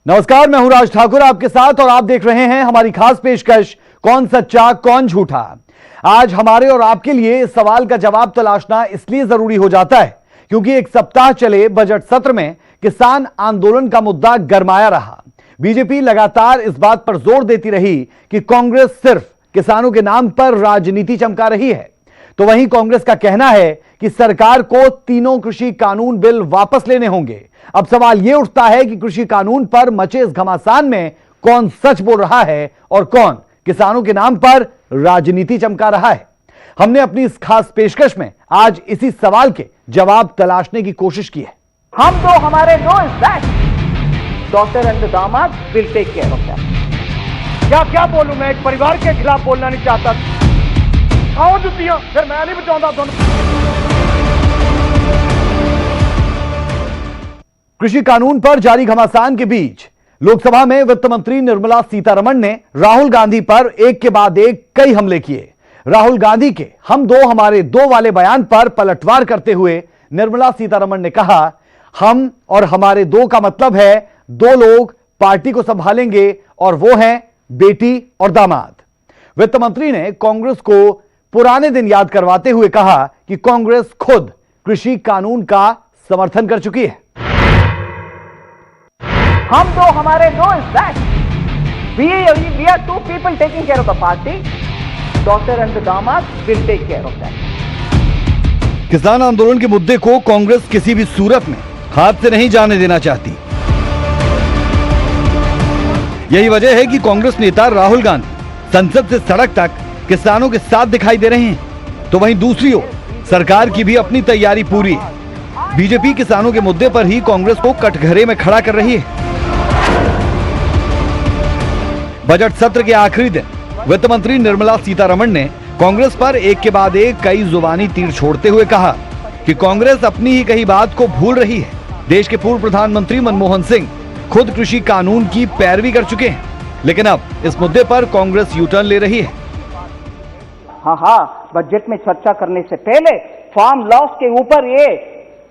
नमस्कार, मैं हूं राज ठाकुर आपके साथ और आप देख रहे हैं हमारी खास पेशकश कौन सच्चा कौन झूठा। आज हमारे और आपके लिए इस सवाल का जवाब तलाशना इसलिए जरूरी हो जाता है क्योंकि एक सप्ताह चले बजट सत्र में किसान आंदोलन का मुद्दा गरमाया रहा। बीजेपी लगातार इस बात पर जोर देती रही कि कांग्रेस सिर्फ किसानों के नाम पर राजनीति चमका रही है, तो वहीं कांग्रेस का कहना है कि सरकार को तीनों कृषि कानून बिल वापस लेने होंगे। अब सवाल यह उठता है कि कृषि कानून पर मचे इस घमासान में कौन सच बोल रहा है और कौन किसानों के नाम पर राजनीति चमका रहा है। हमने अपनी इस खास पेशकश में आज इसी सवाल के जवाब तलाशने की कोशिश की है। हम दो हमारे दो इज दैट डॉक्टर एंड दामाद will take care of that. क्या बोलूं, मैं एक परिवार के खिलाफ बोलना नहीं चाहता। आओ जुतियां, फिर मैं नहीं बचाऊंगा दोनों। कृषि कानून पर जारी घमासान के बीच लोकसभा में वित्त मंत्री निर्मला सीतारमण ने राहुल गांधी पर एक के बाद एक कई हमले किए। राहुल गांधी के हम दो हमारे दो वाले बयान पर पलटवार करते हुए निर्मला सीतारमण ने कहा, हम और हमारे दो का मतलब है दो लोग पार्टी को संभालेंगे और वो हैं बेटी और दामाद। वित्त मंत्री ने कांग्रेस को पुराने दिन याद करवाते हुए कहा कि कांग्रेस खुद कृषि कानून का समर्थन कर चुकी है। हम दो हमारे दो is that we are two people taking care of the party. Doctor and दामाद will take care of that. किसान आंदोलन के मुद्दे को कांग्रेस किसी भी सूरत में हाथ से नहीं जाने देना चाहती। यही वजह है कि कांग्रेस नेता राहुल गांधी संसद से सड़क तक किसानों के साथ दिखाई दे रहे हैं, तो वहीं दूसरी ओर सरकार की भी अपनी तैयारी पूरी है। बीजेपी किसानों के मुद्दे पर ही कांग्रेस को कटघरे में खड़ा कर रही है। बजट सत्र के आखिरी दिन वित्त मंत्री निर्मला सीतारमण ने कांग्रेस पर एक के बाद एक कई जुबानी तीर छोड़ते हुए कहा कि कांग्रेस अपनी ही कही बात को भूल रही है। देश के पूर्व प्रधानमंत्री मनमोहन सिंह खुद कृषि कानून की पैरवी कर चुके हैं, लेकिन अब इस मुद्दे पर कांग्रेस यू टर्न ले रही है। हाँ, बजट में चर्चा करने से पहले फार्म लॉस के ऊपर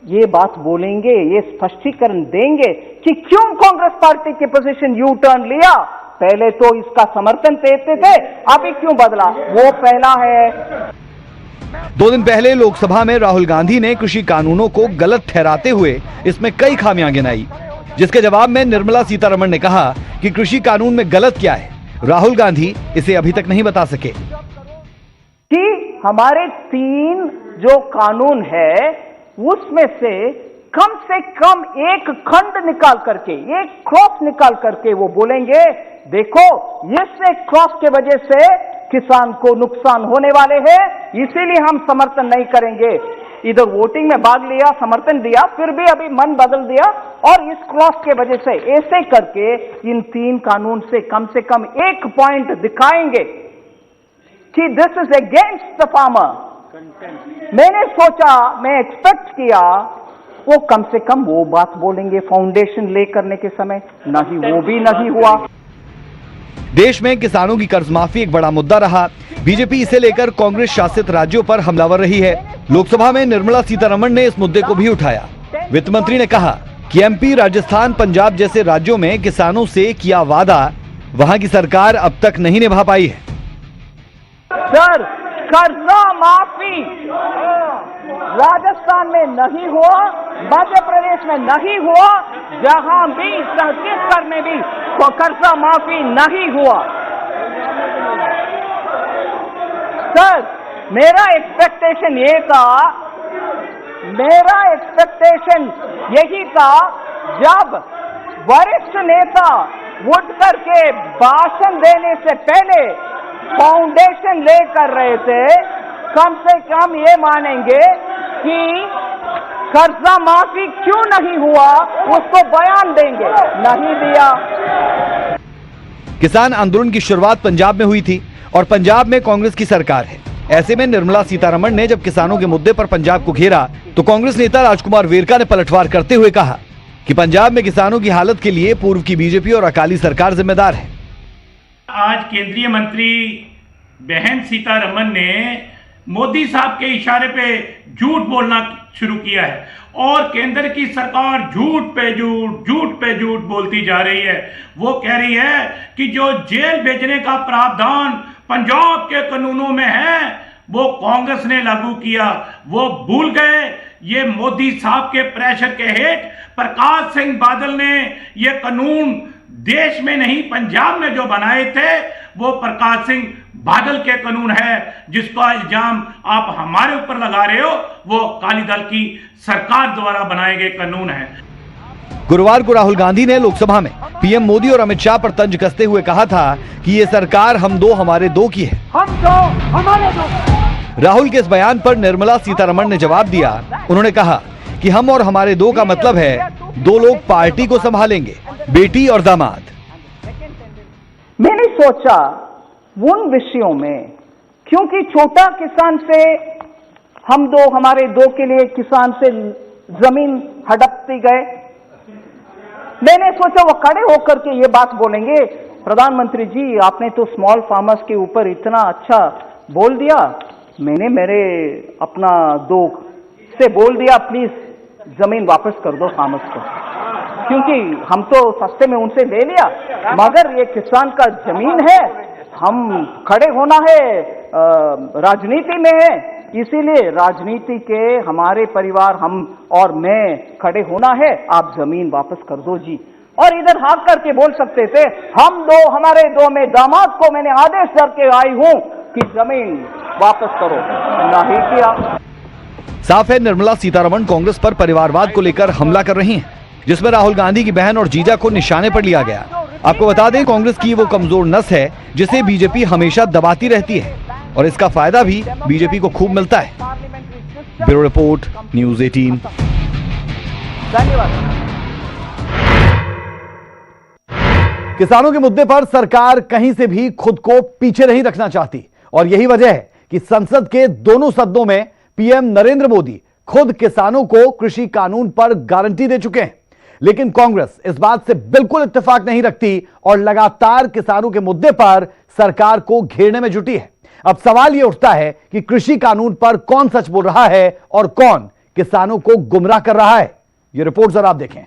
ये बात बोलेंगे, ये स्पष्टीकरण देंगे कि क्यों कांग्रेस पार्टी की पोजीशन यू टर्न लिया। पहले तो इसका समर्थन देते थे, अभी क्यों बदला, वो पहला है। 2 दिन पहले लोकसभा में राहुल गांधी ने कृषि कानूनों को गलत ठहराते हुए इसमें कई खामियां गिनाई, जिसके जवाब में निर्मला सीतारमण ने कहा कि कृषि कानून में गलत क्या है, राहुल गांधी इसे अभी तक नहीं बता सके। कि हमारे 3 जो कानून है उसमें से कम एक खंड निकाल करके, एक क्रॉस निकाल करके वो बोलेंगे, देखो इससे क्रॉस के वजह से किसान को नुकसान होने वाले हैं, इसीलिए हम समर्थन नहीं करेंगे। इधर वोटिंग में भाग लिया, समर्थन दिया, फिर भी अभी मन बदल दिया और इस क्रॉस के वजह से ऐसे करके इन 3 कानून से कम एक पॉइंट दिखाएंगे कि this is against the farmer. मैंने सोचा, मैं एक्सपेक्ट किया वो कम से कम वो बात बोलेंगे फाउंडेशन ले करने के समय, नहीं वो भी नहीं हुआ। देश में किसानों की कर्ज माफी एक बड़ा मुद्दा रहा। बीजेपी इसे लेकर कांग्रेस शासित राज्यों पर हमलावर रही है। लोकसभा में निर्मला सीतारमण ने इस मुद्दे को भी उठाया। वित्त मंत्री ने कहा कि एमपी, राजस्थान, पंजाब जैसे राज्यों में किसानों से किया वादा वहां की सरकार अब तक नहीं निभा पाई है। सर, कर्जा माफी राजस्थान में नहीं हुआ, मध्य प्रदेश में नहीं हुआ, जहां भी छत्तीसगढ़ में भी कर्जा माफी नहीं हुआ। सर, मेरा एक्सपेक्टेशन यही था जब वरिष्ठ नेता उठ करके भाषण देने से पहले फाउंडेशन ले कर रहे थे, कम से कम ये मानेंगे कि कर्जा माफी क्यों नहीं हुआ, उसको बयान देंगे, नहीं दिया। किसान आंदोलन की शुरुआत पंजाब में हुई थी और पंजाब में कांग्रेस की सरकार है। ऐसे में निर्मला सीतारमण ने जब किसानों के मुद्दे पर पंजाब को घेरा तो कांग्रेस नेता राजकुमार वेरका ने पलटवार करते हुए कहा कि पंजाब में किसानों की हालत के लिए पूर्व की बीजेपी और अकाली सरकार जिम्मेदार है। आज केंद्रीय मंत्री बहन सीतारमण ने मोदी साहब के इशारे पे झूठ बोलना शुरू किया है और केंद्र की सरकार झूठ पे झूठ बोलती जा रही है। वो कह रही है कि जो जेल भेजने का प्रावधान पंजाब के कानूनों में है वो कांग्रेस ने लागू किया, वो भूल गए। ये मोदी साहब के प्रेशर के हेठ प्रकाश सिंह बादल ने ये कानून देश में नहीं पंजाब में जो बनाए थे वो प्रकाश सिंह बादल के कानून है, जिसका इल्जाम आप हमारे ऊपर लगा रहे हो वो अकाली दल की सरकार द्वारा बनाए गए कानून है। गुरुवार को राहुल गांधी ने लोकसभा में पीएम मोदी और अमित शाह पर तंज कसते हुए कहा था कि ये सरकार हम दो हमारे दो की है। हम दो हमारे दो। राहुल के इस बयान पर निर्मला सीतारमण ने जवाब दिया। उन्होंने कहा कि हम और हमारे दो का मतलब है दो लोग पार्टी को संभालेंगे, बेटी और दामाद। मैंने सोचा उन विषयों में, क्योंकि छोटा किसान से हम दो हमारे दो के लिए किसान से जमीन हड़पती गए, मैंने सोचा वो खड़े होकर के ये बात बोलेंगे, प्रधानमंत्री जी आपने तो स्मॉल फार्मर्स के ऊपर इतना अच्छा बोल दिया, मैंने मेरे अपना दो से बोल दिया प्लीज जमीन वापस कर दो फार्मर्स को, क्योंकि हम तो सस्ते में उनसे ले लिया, मगर ये किसान का जमीन है, हम खड़े होना है, राजनीति में है, इसीलिए राजनीति के हमारे परिवार हम और मैं खड़े होना है, आप जमीन वापस कर दो जी। और इधर हाथ करके बोल सकते थे हम दो हमारे दो में दामाद को मैंने आदेश करके आई हूं कि जमीन वापस करो, नहीं किया। साफ है निर्मला सीतारमण कांग्रेस पर परिवारवाद को लेकर हमला कर रही हैं, जिसमें राहुल गांधी की बहन और जीजा को निशाने पर लिया गया। आपको बता दें कांग्रेस की वो कमजोर नस है जिसे बीजेपी हमेशा दबाती रहती है और इसका फायदा भी बीजेपी को खूब मिलता है। Bureau report, news 18। धन्यवाद। किसानों के मुद्दे पर सरकार कहीं से भी खुद को पीछे नहीं रखना चाहती और यही वजह है कि संसद के दोनों सदनों में पीएम नरेंद्र मोदी खुद किसानों को कृषि कानून पर गारंटी दे चुके हैं। लेकिन कांग्रेस इस बात से बिल्कुल इत्तेफाक नहीं रखती और लगातार किसानों के मुद्दे पर सरकार को घेरने में जुटी है। अब सवाल यह उठता है कि कृषि कानून पर कौन सच बोल रहा है और कौन किसानों को गुमराह कर रहा है। यह रिपोर्ट जरा आप देखें।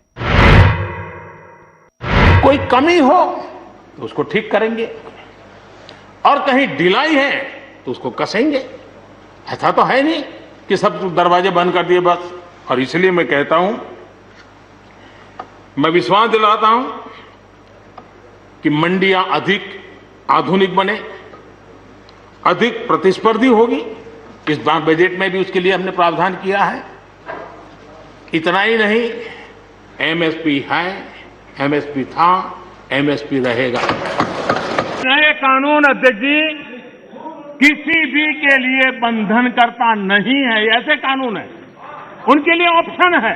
कोई कमी हो तो उसको ठीक करेंगे और कहीं ढिलाई है तो उसको कसेंगे। ऐसा तो है नहीं कि सब दरवाजे बंद कर दिए बस। और इसलिए मैं कहता हूं, मैं विश्वास दिलाता हूं कि मंडियां अधिक आधुनिक बने, अधिक प्रतिस्पर्धी होगी। इस बार बजट में भी उसके लिए हमने प्रावधान किया है। इतना ही नहीं, एमएसपी है, एमएसपी था, एमएसपी रहेगा। नए कानून अध्यक्ष जी किसी भी के लिए बंधन करता नहीं है, ऐसे कानून है, उनके लिए ऑप्शन है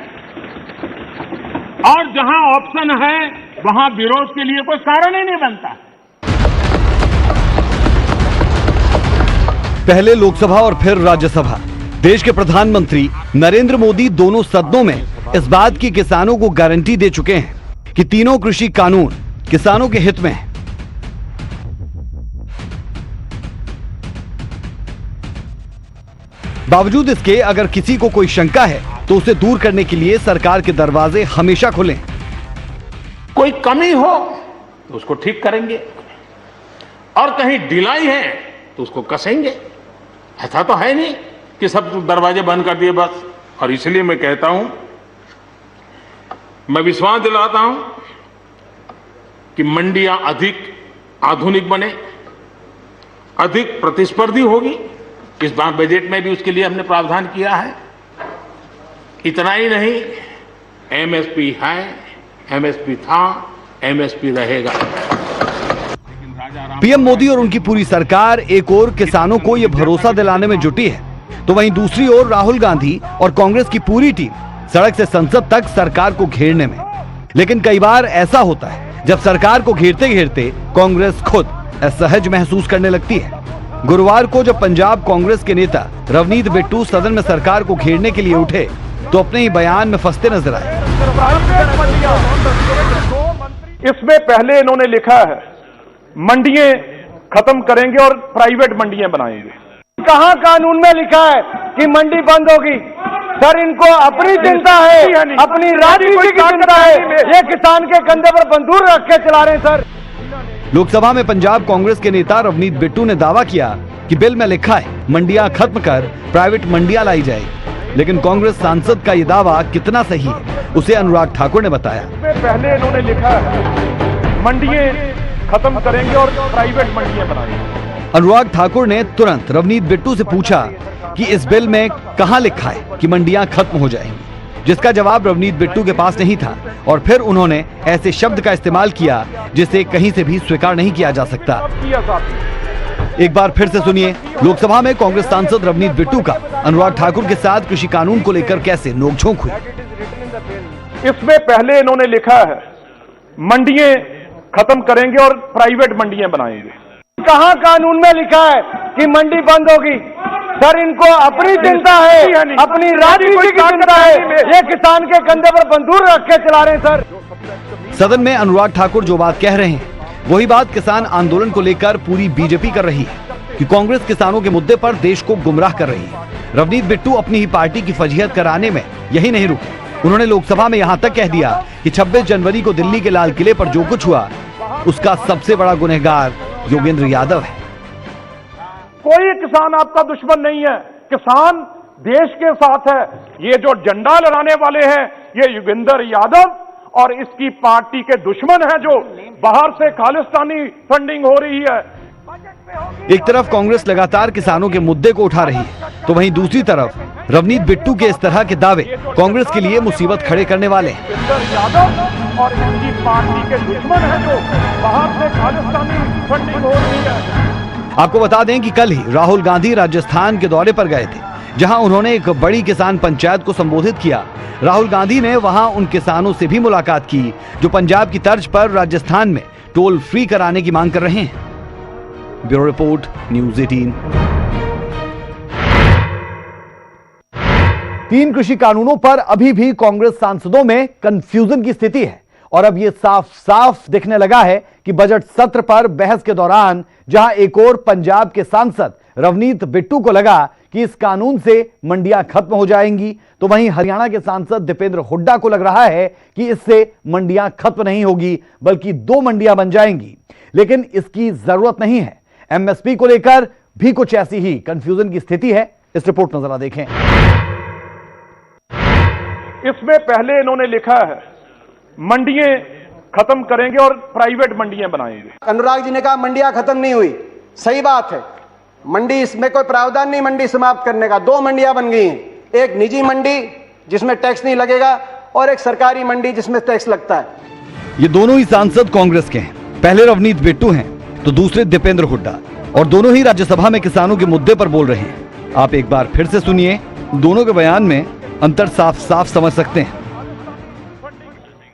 और जहां ऑप्शन है वहां विरोध के लिए कोई कारण ही नहीं बनता। पहले लोकसभा और फिर राज्यसभा, देश के प्रधानमंत्री नरेंद्र मोदी दोनों सदनों में इस बात की किसानों को गारंटी दे चुके हैं कि तीनों कृषि कानून किसानों के हित में है। बावजूद इसके अगर किसी को कोई शंका है तो उसे दूर करने के लिए सरकार के दरवाजे हमेशा खुले। कोई कमी हो तो उसको ठीक करेंगे और कहीं ढिलाई है तो उसको कसेंगे। ऐसा तो है नहीं कि सब दरवाजे बंद कर दिए बस। और इसलिए मैं कहता हूं, मैं विश्वास दिलाता हूं कि मंडियां अधिक आधुनिक बने, अधिक प्रतिस्पर्धी होगी। इस बार बजट में भी उसके लिए हमने प्रावधान किया है। इतना ही नहीं, एमएसपी है, एमएसपी था, एमएसपी रहेगा। पीएम मोदी और उनकी पूरी सरकार एक ओर किसानों को यह भरोसा दिलाने में जुटी है, तो वहीं दूसरी ओर राहुल गांधी और कांग्रेस की पूरी टीम सड़क से संसद तक सरकार को घेरने में। लेकिन कई बार ऐसा होता है जब सरकार को घेरते घेरते कांग्रेस खुद असहज महसूस करने लगती है। गुरुवार को जब पंजाब कांग्रेस के नेता रवनीत बिट्टू सदन में सरकार को घेरने के लिए उठे तो अपने ही बयान में फंसते नजर आए। इसमें पहले इन्होंने लिखा है मंडियां खत्म करेंगे और प्राइवेट मंडियां बनाएंगे। कहां कानून में लिखा है कि मंडी बंद होगी? सर, इनको अपनी चिंता है, अपनी राजनीति की चिंता है। ये किसान के कंधे पर बंदूक रख के चला रहे हैं। सर, लोकसभा में पंजाब कांग्रेस के नेता रवनीत बिट्टू ने दावा किया कि बिल में लिखा है मंडियां खत्म कर प्राइवेट मंडियां लाई जाएगी, लेकिन कांग्रेस सांसद का यह दावा कितना सही है उसे अनुराग ठाकुर ने बताया। पहले इन्होंने लिखा है मंडियां खत्म करेंगे और प्राइवेट मंडियां बनाएंगे। अनुराग ठाकुर ने तुरंत रवनीत बिट्टू से पूछा कि इस बिल में कहां लिखा है कि मंडियां खत्म हो जाएंगी, जिसका जवाब रवनीत बिट्टू के पास नहीं था और फिर उन्होंने ऐसे शब्द का इस्तेमाल किया जिसे कहीं से भी स्वीकार नहीं किया जा सकता। एक बार फिर से सुनिए लोकसभा में कांग्रेस सांसद रवनीत बिट्टू का अनुराग ठाकुर के साथ कृषि कानून को लेकर कैसे नोकझोंक हुई। इसमें पहले इन्होंने लिखा है मंडियां खत्म करेंगे और प्राइवेट मंडियां बनाएंगे। कहां कानून में लिखा है कि मंडी बंद होगी? सर, इनको अपनी चिंता है, अपनी राजनीति की चिंता है। ये किसान के कंधे पर बंदूक रख के चला रहे हैं। सर, सदन में अनुराग ठाकुर जो बात कह रहे हैं वही बात किसान आंदोलन को लेकर पूरी बीजेपी कर रही है कि कांग्रेस किसानों के मुद्दे पर देश को गुमराह कर रही है। रवनीत बिट्टू अपनी ही पार्टी की फजीहत कराने में यही नहीं रुके, उन्होंने लोकसभा में यहाँ तक कह दिया कि 26 जनवरी को दिल्ली के लाल किले पर जो कुछ हुआ उसका सबसे बड़ा गुनहगार योगेंद्र यादव है। कोई किसान आपका दुश्मन नहीं है, किसान देश के साथ है। ये जो झंडा लहराने वाले हैं ये योगेंद्र यादव और इसकी पार्टी के दुश्मन हैं जो बाहर से खालिस्तानी फंडिंग हो रही है। एक तरफ कांग्रेस लगातार किसानों के मुद्दे को उठा रही है तो वहीं दूसरी तरफ रवनीत बिट्टू के इस तरह के दावे कांग्रेस के लिए मुसीबत खड़े करने वाले हैं। योगेंद्र यादव और इसकी पार्टी के दुश्मन हैं जो बाहर से खालिस्तानी फंडिंग हो रही है। आपको बता दें कि कल ही राहुल गांधी राजस्थान के दौरे पर गए थे, जहां उन्होंने एक बड़ी किसान पंचायत को संबोधित किया। राहुल गांधी ने वहां उन किसानों से भी मुलाकात की जो पंजाब की तर्ज पर राजस्थान में टोल फ्री कराने की मांग कर रहे हैं। Bureau report, news 18। 3 कृषि कानूनों पर अभी भी कांग्रेस सांसदों में कंफ्यूजन की स्थिति है और अब यह साफ साफ दिखने लगा है कि बजट सत्र पर बहस के दौरान जहां एक और पंजाब के सांसद रवनीत बिट्टू को लगा कि इस कानून से मंडियां खत्म हो जाएंगी, तो वहीं हरियाणा के सांसद दीपेंद्र हुड्डा को लग रहा है कि इससे मंडियां खत्म नहीं होगी बल्कि 2 मंडियां बन जाएंगी। लेकिन इसकी जरूरत नहीं है। एमएसपी को लेकर भी कुछ ऐसी ही कंफ्यूजन की स्थिति है। इस रिपोर्ट में जरा देखें। इसमें पहले इन्होंने लिखा है मंडियां खत्म करेंगे और प्राइवेट मंडियां बनाएंगे। अनुराग जी ने कहा मंडियां खत्म नहीं हुई, सही बात है। मंडी इसमें कोई प्रावधान नहीं मंडी समाप्त करने का। 2 मंडियां बन गई हैं, एक निजी मंडी जिसमें टैक्स नहीं लगेगा और एक सरकारी मंडी जिसमें टैक्स लगता है। ये दोनों ही सांसद कांग्रेस के हैं, पहले रवनीत बिट्टू हैं तो दूसरे दीपेंद्र हुड्डा, और दोनों ही राज्यसभा में किसानों के मुद्दे पर बोल रहे हैं। आप एक बार फिर से सुनिए, दोनों के बयान में अंतर साफ साफ समझ सकते हैं।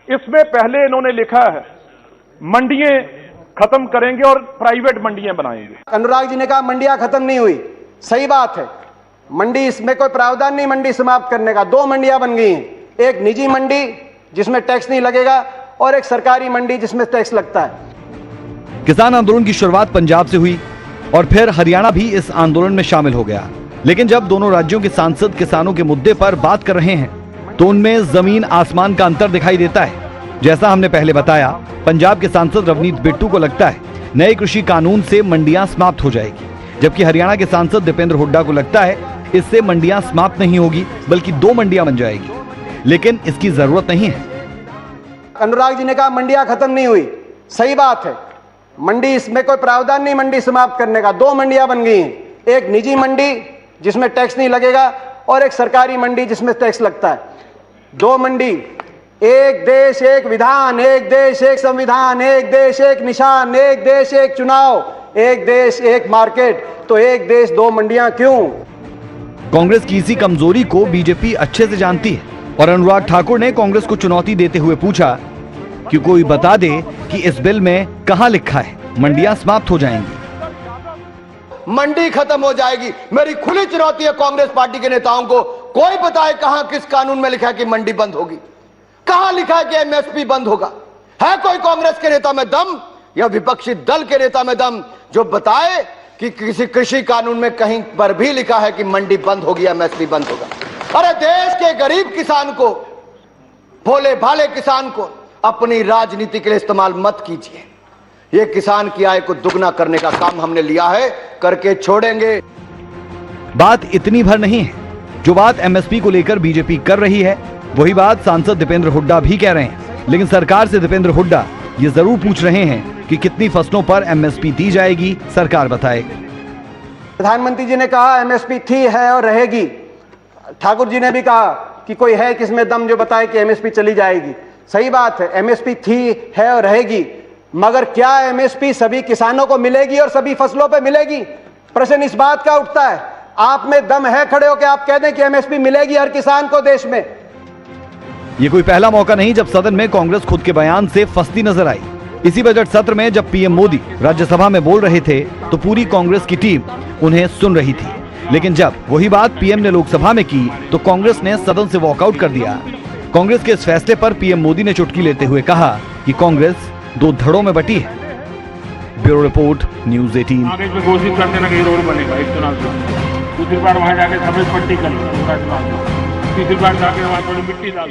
इसमें पहले इन्होंने लिखा है मंडियां खत्म करेंगे और प्राइवेट मंडियां बनाएंगे। अनुराग जी ने कहा मंडियां खत्म नहीं हुई, सही बात है। मंडी इसमें कोई प्रावधान नहीं मंडी समाप्त करने का। 2 मंडियां बन गई हैं, एक निजी मंडी जिसमें टैक्स नहीं लगेगा और एक सरकारी मंडी जिसमें टैक्स लगता है। किसान आंदोलन की शुरुआत पंजाब से हुई और फिर हरियाणा भी इस आंदोलन में शामिल हो गया। लेकिन जब दोनों राज्यों के सांसद किसानों के मुद्दे पर बात कर रहे हैं तो उनमें जमीन आसमान का अंतर दिखाई देता है। जैसा हमने पहले बताया, पंजाब के सांसद रवनीत बिट्टू को लगता है नए कृषि कानून से मंडियां समाप्त हो जाएगी, जबकि हरियाणा के सांसद दीपेंद्र हुड्डा को लगता है इससे मंडियां समाप्त नहीं होगी बल्कि 2 मंडियां बन जाएगी। लेकिन इसकी जरूरत नहीं है। अनुराग जी ने कहा मंडियां खत्म नहीं हुई, सही बात है। मंडी इसमें कोई प्रावधान नहीं मंडी समाप्त करने का। 2 मंडियां बन गई हैं, एक निजी मंडी जिसमें टैक्स नहीं लगेगा और एक सरकारी मंडी जिसमें टैक्स लगता है। 2 मंडी, एक देश एक विधान, एक देश एक संविधान, एक देश एक निशान, एक देश एक चुनाव, एक देश एक मार्केट। तो एक देश 2 मंडियां क्यों? कांग्रेस की इसी कमजोरी को बीजेपी अच्छे से जानती है और अनुराग ठाकुर ने कांग्रेस को चुनौती देते हुए पूछा कि कोई बता दे कि इस बिल में कहां लिखा है मंडियां समाप्त हो जाएंगी। मंडी खत्म हो जाएगी, मेरी खुली चुनौती है कांग्रेस पार्टी के नेताओं को। कोई बताए कहां किस कानून में लिखा है कि मंडी बंद होगी, कहां लिखा है कि एमएसपी बंद होगा? है कोई कांग्रेस के नेता में दम या विपक्षी दल के नेता में दम जो बताए कि किसी कृषि कानून में कहीं पर भी लिखा है कि मंडी बंद होगी, एमएसपी बंद होगा। अरे देश के गरीब किसान को, भोले भाले किसान को अपनी राजनीति के लिए इस्तेमाल मत कीजिए। ये किसान की आय को दुगना करने का काम हमने लिया है, करके छोड़ेंगे। बात इतनी भर नहीं है। जो बात एमएसपी को लेकर बीजेपी कर रही है, वही बात सांसद दीपेंद्र हुड्डा भी कह रहे हैं। लेकिन सरकार से दीपेंद्र हुड्डा ये जरूर पूछ रहे हैं कि कितनी फसलों पर एमएसपी दी जाएगी, सरकार बताए। प्रधानमंत्री जी ने कहा एमएसपी थी, है और रहेगी। ठाकुर जी ने भी कहा कि कोई है किसमें दम जो बताए कि एमएसपी चली जाएगी। सही बात है, एमएसपी थी, है और रहेगी, मगर क्या एमएसपी सभी किसानों को मिलेगी और सभी फसलों पे मिलेगी? प्रश्न इस बात का उठता है। आप में दम है खड़े होकर आप कह दें कि एमएसपी मिलेगी हर किसान को देश में? ये कोई पहला मौका नहीं जब सदन में कांग्रेस खुद के बयान से फंसती नजर आई। इसी बजट सत्र में जब पीएम मोदी राज्यसभा में बोल रहे थे तो पूरी कांग्रेस की टीम उन्हें सुन रही थी। लेकिन जब वही बात पीएम ने लोकसभा में की तो कांग्रेस ने सदन से वॉकआउट कर दिया। कांग्रेस के इस फैसले पर पीएम मोदी ने चुटकी लेते हुए कहा कि कांग्रेस दो धड़ों में बटी है। Bureau report, news 18। आगे में घोषित कर देना कि रोड बनेगा एक चुनाव से, दूसरी बार वहां जाके सफेद पट्टी कर तीसरी बार जाके वहां थोड़ी मिट्टी डाल।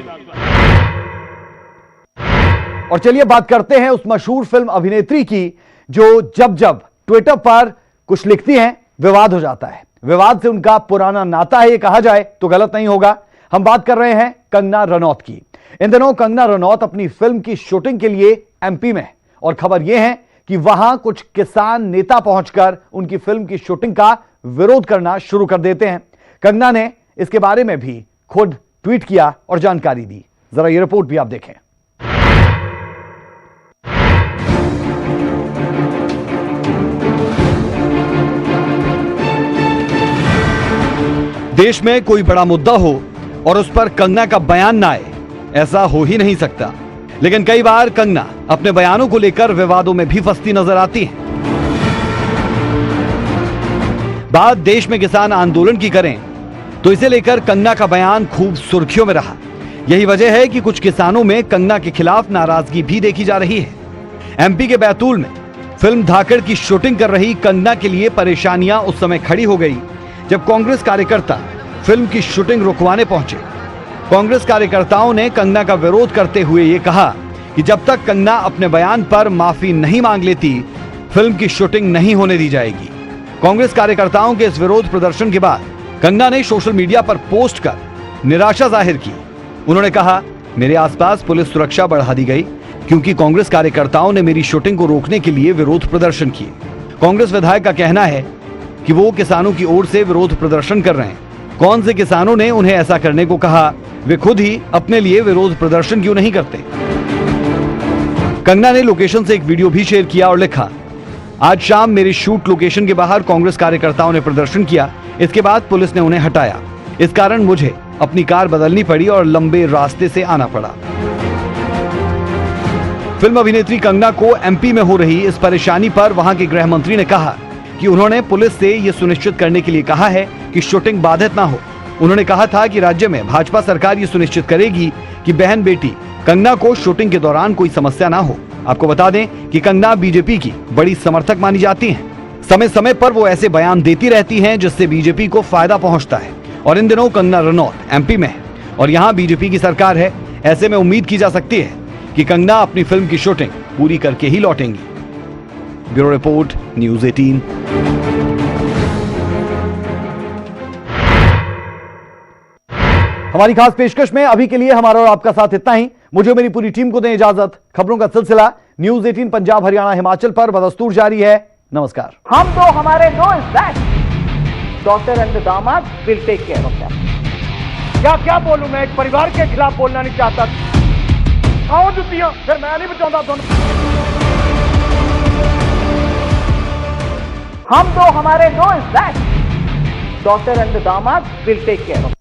और चलिए बात करते हैं उस मशहूर फिल्म अभिनेत्री की जो जब जब ट्विटर पर कुछ लिखती हैं विवाद हो जाता है। विवाद से उनका पुराना नाता है ये कहा जाए तो गलत नहीं होगा। हम बात कर रहे हैं कंगना रनौत की। इन दिनों कंगना रनौत अपनी फिल्म की शूटिंग के लिए एमपी में, और खबर यह है कि वहां कुछ किसान नेता पहुंचकर उनकी फिल्म की शूटिंग का विरोध करना शुरू कर देते हैं। कंगना ने इसके बारे में भी खुद ट्वीट किया और जानकारी दी। जरा ये रिपोर्ट भी आप देखें। देश में कोई बड़ा मुद्दा हो और उस पर कंगना का बयान ना आए, ऐसा हो ही नहीं सकता। लेकिन कई बार कंगना अपने बयानों को लेकर विवादों में भी फंसती नजर आती है। बात देश में किसान आंदोलन की करें तो इसे लेकर कंगना का बयान खूब सुर्खियों में रहा। यही वजह है कि कुछ किसानों में कंगना के खिलाफ नाराजगी भी देखी जा रही है। एमपी के बैतूल में फिल्म धाकड़ की शूटिंग कर रही कंगना के लिए परेशानियां उस समय खड़ी हो गई जब कांग्रेस कार्यकर्ता फिल्म की शूटिंग रुकवाने पहुंचे। कांग्रेस कार्यकर्ताओं ने कंगना का विरोध करते हुए ये कहा कि जब तक कंगना अपने बयान पर माफी नहीं मांग लेती, फिल्म की शूटिंग नहीं होने दी जाएगी। कांग्रेस कार्यकर्ताओं के इस विरोध प्रदर्शन के बाद कंगना ने सोशल मीडिया पर पोस्ट कर निराशा जाहिर की। उन्होंने कहा, मेरे आसपास पुलिस सुरक्षा बढ़ा दी गई क्योंकि कांग्रेस कार्यकर्ताओं ने मेरी शूटिंग को रोकने के लिए विरोध प्रदर्शन किए। कांग्रेस विधायक का कहना है कि वो किसानों की ओर से विरोध प्रदर्शन कर रहे हैं। कौन से किसानों ने उन्हें ऐसा करने को कहा? वे खुद ही अपने लिए विरोध प्रदर्शन क्यों नहीं करते? कंगना ने लोकेशन से एक वीडियो भी शेयर किया और लिखा, आज शाम मेरी शूट लोकेशन के बाहर कांग्रेस कार्यकर्ताओं ने प्रदर्शन किया। इसके बाद पुलिस ने उन्हें हटाया। इस कारण मुझे अपनी कार बदलनी पड़ी और लंबे रास्ते से आना पड़ा। फिल्म अभिनेत्री कंगना को एमपी में हो रही इस परेशानी पर वहां के गृह मंत्री ने कहा कि उन्होंने पुलिस से यह सुनिश्चित करने के लिए कहा है कि शूटिंग बाधित ना हो। उन्होंने कहा था कि राज्य में भाजपा सरकार ये सुनिश्चित करेगी कि बहन बेटी कंगना को शूटिंग के दौरान कोई समस्या ना हो। आपको बता दें कि कंगना बीजेपी की बड़ी समर्थक मानी जाती हैं। समय समय पर वो ऐसे बयान देती रहती हैं जिससे बीजेपी को फायदा पहुंचता है। और इन दिनों कंगना रनौत एमपी में है और यहाँ बीजेपी की सरकार है। ऐसे में उम्मीद की जा सकती है कि कंगना अपनी फिल्म की शूटिंग पूरी करके ही लौटेंगी। Bureau report, news 18। हमारी खास पेशकश में अभी के लिए हमारा और आपका साथ इतना ही। मुझे मेरी पूरी टीम को दें इजाजत। खबरों का सिलसिला न्यूज़ 18 पंजाब हरियाणा हिमाचल पर बदस्तूर जारी है। नमस्कार। हम दो हमारे दो इज दैट डॉक्टर एंड दामाद will take care of that. क्या क्या बोलूं मैं, एक परिवार के खिलाफ बोलना नहीं चाहता। आओ जुतियां, फिर मैं नहीं बचाऊंगा दोनों। हम दो हमारे दो इज दैट डॉक्टर एंड दामाद विल टेक केयर ऑफ